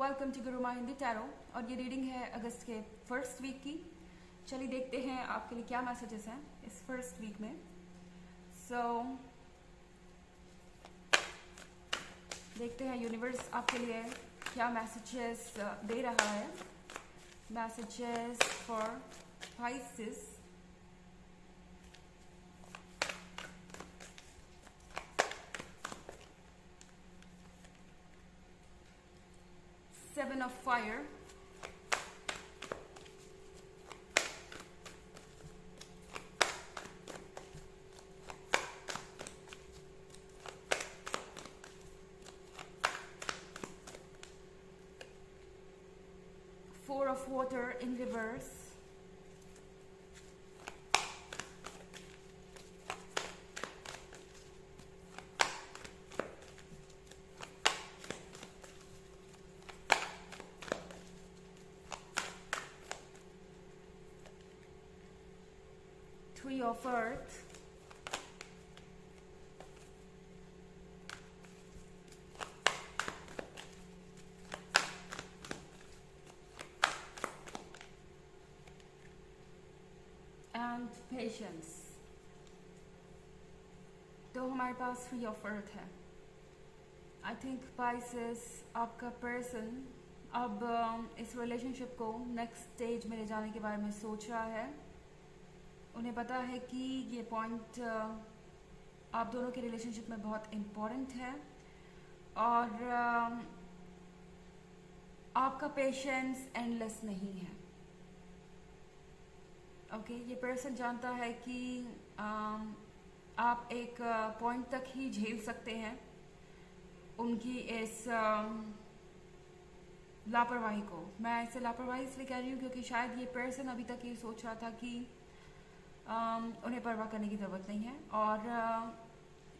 Welcome to Gurumaa Hindi tarot. और ये reading है अगस्त के फर्स्ट वीक की। चलिए देखते हैं आपके लिए क्या मैसेजेस हैं इस फर्स्ट वीक में। देखते हैं यूनिवर्स आपके लिए क्या मैसेजेस दे रहा है। Messages for Pisces. Seven of Fire, Four of Water in reverse, Three of Earth, and Patience। तो हमारे पास थ्री ऑफ अर्थ है। आई थिंक पाइसेस आपका पर्सन अब इस रिलेशनशिप को नेक्स्ट स्टेज में ले जाने के बारे में सोच रहा है। उन्हें पता है कि ये पॉइंट आप दोनों के रिलेशनशिप में बहुत इम्पोर्टेंट है और आपका पेशेंस एंडलेस नहीं है। ओके, ये पर्सन जानता है कि आप एक पॉइंट तक ही झेल सकते हैं उनकी इस लापरवाही को। मैं इसे लापरवाही इसलिए कह रही हूँ क्योंकि शायद ये पर्सन अभी तक ये सोच रहा था कि उन्हें परवाह करने की ज़रूरत नहीं है और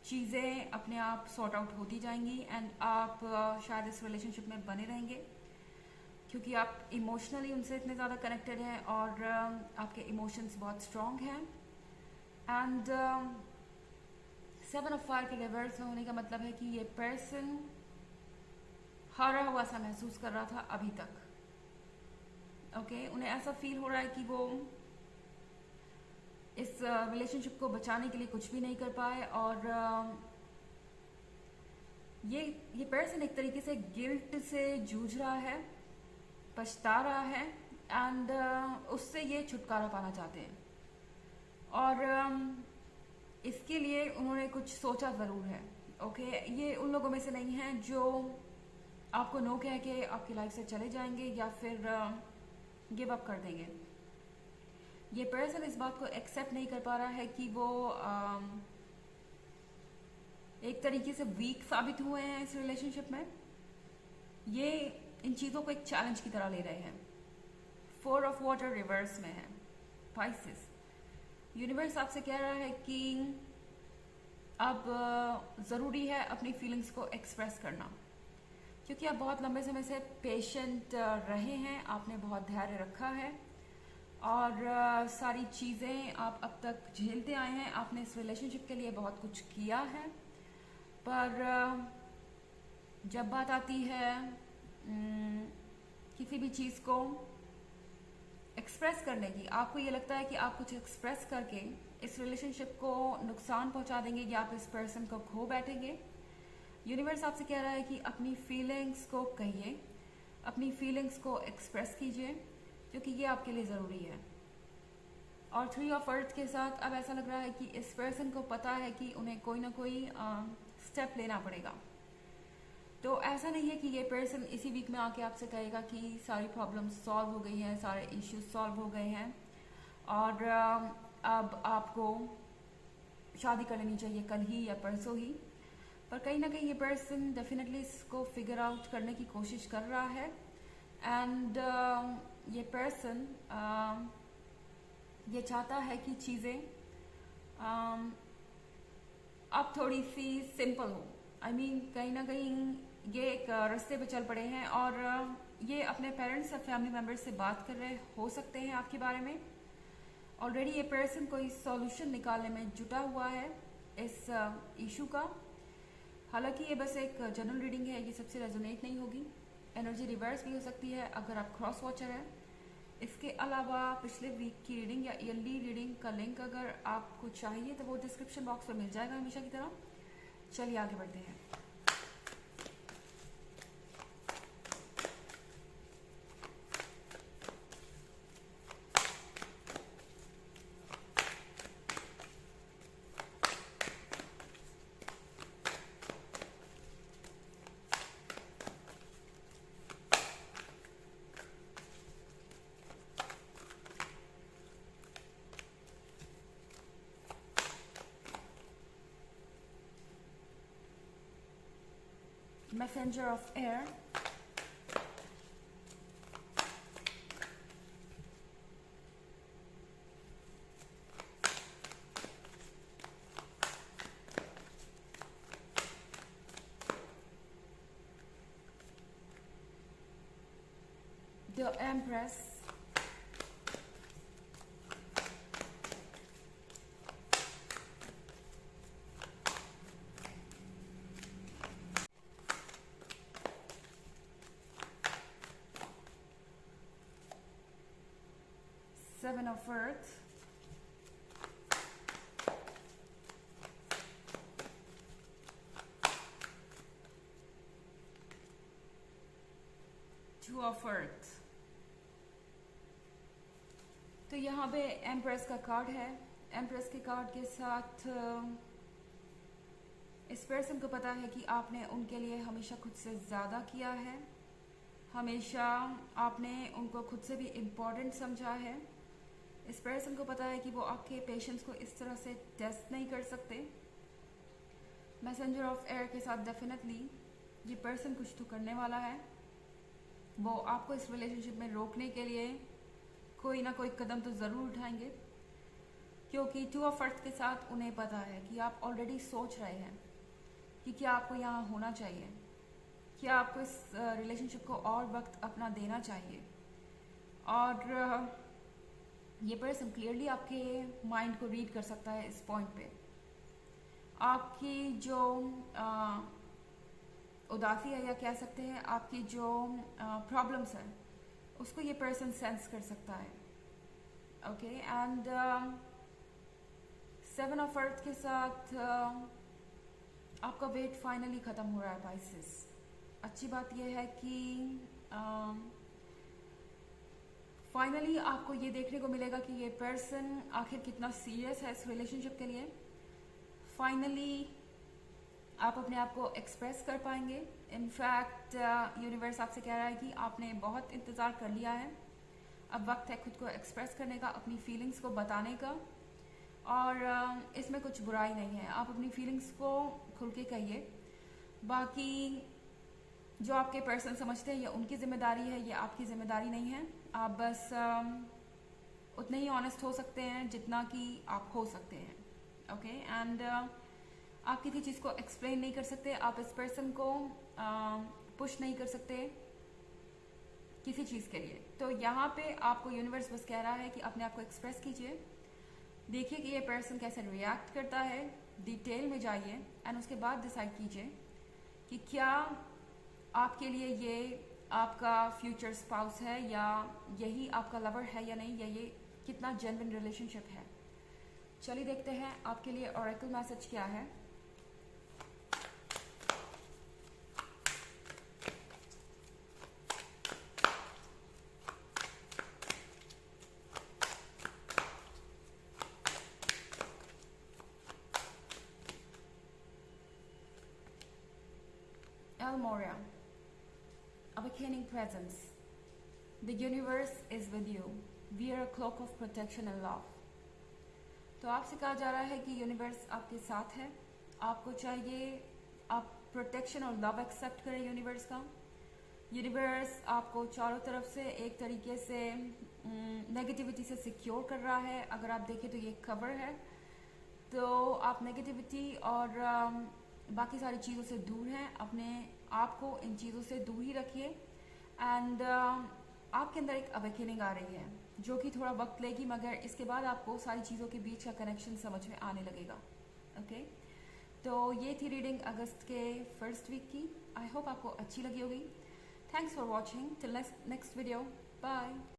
चीज़ें अपने आप सॉर्ट आउट होती जाएंगी एंड आप शायद इस रिलेशनशिप में बने रहेंगे क्योंकि आप इमोशनली उनसे इतने ज़्यादा कनेक्टेड हैं और आपके इमोशंस बहुत स्ट्रॉन्ग हैं। एंड सेवन ऑफ फायर के रिवर्स में होने का मतलब है कि ये पर्सन हारा हुआ सा महसूस कर रहा था अभी तक। ओके, उन्हें ऐसा फील हो रहा है कि वो इस रिलेशनशिप को बचाने के लिए कुछ भी नहीं कर पाए और ये पर्सन एक तरीके से गिल्ट से जूझ रहा है, पछता रहा है एंड उससे ये छुटकारा पाना चाहते हैं और इसके लिए उन्होंने कुछ सोचा ज़रूर है। ओके, ये उन लोगों में से नहीं है जो आपको नो कह के आपकी लाइफ से चले जाएंगे या फिर गिव अप कर देंगे। ये पर्सन इस बात को एक्सेप्ट नहीं कर पा रहा है कि वो एक तरीके से वीक साबित हुए हैं इस रिलेशनशिप में। ये इन चीज़ों को एक चैलेंज की तरह ले रहे हैं। फोर ऑफ वाटर रिवर्स में है पाइसेस। यूनिवर्स आपसे कह रहा है कि अब ज़रूरी है अपनी फीलिंग्स को एक्सप्रेस करना क्योंकि आप बहुत लंबे समय से पेशेंट रहे हैं, आपने बहुत धैर्य रखा है और सारी चीज़ें आप अब तक झेलते आए हैं। आपने इस रिलेशनशिप के लिए बहुत कुछ किया है पर जब बात आती है किसी भी चीज़ को एक्सप्रेस करने की, आपको ये लगता है कि आप कुछ एक्सप्रेस करके इस रिलेशनशिप को नुकसान पहुंचा देंगे या आप इस पर्सन को खो बैठेंगे। यूनिवर्स आपसे कह रहा है कि अपनी फीलिंग्स को कहिए, अपनी फीलिंग्स को एक्सप्रेस कीजिए क्योंकि ये आपके लिए ज़रूरी है। और थ्री ऑफ अर्थ के साथ अब ऐसा लग रहा है कि इस पर्सन को पता है कि उन्हें कोई ना कोई स्टेप लेना पड़ेगा। तो ऐसा नहीं है कि ये पर्सन इसी वीक में आके आपसे कहेगा कि सारी प्रॉब्लम्स सॉल्व हो गई हैं, सारे इश्यूज सॉल्व हो गए हैं और अब आपको शादी कर लेनी चाहिए कल ही या परसों ही। पर कहीं ना कहीं ये पर्सन डेफिनेटली इसको फिगर आउट करने की कोशिश कर रहा है एंड ये पर्सन ये चाहता है कि चीज़ें अब थोड़ी सी सिंपल हो। आई मीन कहीं ना कहीं ये एक रास्ते पे चल पड़े हैं और ये अपने पेरेंट्स और फैमिली मेम्बर्स से बात कर रहे हो सकते हैं आपके बारे में। ऑलरेडी ये पर्सन कोई सॉल्यूशन निकालने में जुटा हुआ है इस इशू का। हालांकि ये बस एक जनरल रीडिंग है, ये सबसे रेजोनेट नहीं होगी एनर्जी रिवर्स भी हो सकती है अगर आप क्रॉस वॉचर हैं। इसके अलावा पिछले वीक की रीडिंग या ईयरली रीडिंग का लिंक अगर आपको चाहिए तो वो डिस्क्रिप्शन बॉक्स में मिल जाएगा हमेशा की तरह। चलिए आगे बढ़ते हैं। Messenger of air, the Empress, Seven of Earth, Two of Earth। तो यहाँ पे एम्प्रेस का कार्ड है। एम्प्रेस के कार्ड के साथ इस पर्सन को पता है कि आपने उनके लिए हमेशा खुद से ज़्यादा किया है, हमेशा आपने उनको खुद से भी इम्पोर्टेंट समझा है। इस पर्सन को पता है कि वो आपके पेशेंस को इस तरह से टेस्ट नहीं कर सकते। मैसेंजर ऑफ एयर के साथ डेफिनेटली ये पर्सन कुछ तो करने वाला है। वो आपको इस रिलेशनशिप में रोकने के लिए कोई ना कोई कदम तो ज़रूर उठाएंगे, क्योंकि टू ऑफ अर्थ के साथ उन्हें पता है कि आप ऑलरेडी सोच रहे हैं कि क्या आपको यहाँ होना चाहिए, क्या आपको इस रिलेशनशिप को और वक्त अपना देना चाहिए। और ये पर्सन क्लियरली आपके माइंड को रीड कर सकता है इस पॉइंट पे। आपकी जो उदासी है या कह सकते हैं आपकी जो प्रॉब्लम्स है उसको ये पर्सन सेंस कर सकता है। Okay, and seven of earth के साथ आपका वेट फाइनली ख़त्म हो रहा है पाइसेस। अच्छी बात यह है कि फाइनली आपको ये देखने को मिलेगा कि ये पर्सन आखिर कितना सीरियस है इस रिलेशनशिप के लिए। फाइनली आप अपने आप को एक्सप्रेस कर पाएंगे। इनफैक्ट यूनिवर्स आपसे कह रहा है कि आपने बहुत इंतज़ार कर लिया है, अब वक्त है खुद को एक्सप्रेस करने का, अपनी फीलिंग्स को बताने का। और इसमें कुछ बुराई नहीं है, आप अपनी फीलिंग्स को खुल के कहिए। बाकी जो आपके पर्सन समझते हैं ये उनकी जिम्मेदारी है, ये आपकी जिम्मेदारी नहीं है। आप बस उतने ही ऑनेस्ट हो सकते हैं जितना कि आप हो सकते हैं। ओके, एंड आप किसी चीज़ को एक्सप्लेन नहीं कर सकते, आप इस पर्सन को पुश नहीं कर सकते किसी चीज़ के लिए। तो यहाँ पे आपको यूनिवर्स बस कह रहा है कि अपने आप को एक्सप्रेस कीजिए, देखिए कि ये पर्सन कैसे रिएक्ट करता है, डिटेल में जाइए एंड उसके बाद डिसाइड कीजिए कि क्या आपके लिए ये आपका फ्यूचर स्पाउस है या यही आपका लवर है या नहीं, या ये कितना जेन्युइन रिलेशनशिप है। चलिए देखते हैं आपके लिए ऑरेकल मैसेज क्या है। Elmoria, awakening presence. The universe is with you. Wear a cloak of protection and love. तो आपसे कहा जा रहा है कि यूनिवर्स आपके साथ है। आपको चाहिए आप प्रोटेक्शन और लव एक्सेप्ट करें यूनिवर्स का। यूनिवर्स आपको चारों तरफ से एक तरीके से नेगेटिविटी से सिक्योर कर रहा है। अगर आप देखें तो ये कवर है, तो आप नेगेटिविटी और बाकी सारी चीज़ों से दूर हैं। अपने आप को इन चीज़ों से दूर ही रखिए। एंड आपके अंदर एक अवेकनिंग आ रही है जो कि थोड़ा वक्त लेगी, मगर इसके बाद आपको सारी चीज़ों के बीच का कनेक्शन समझ में आने लगेगा। ओके, तो ये थी रीडिंग अगस्त के फर्स्ट वीक की। आई होप आपको अच्छी लगी होगी। Thanks for watching. Till next video. Bye.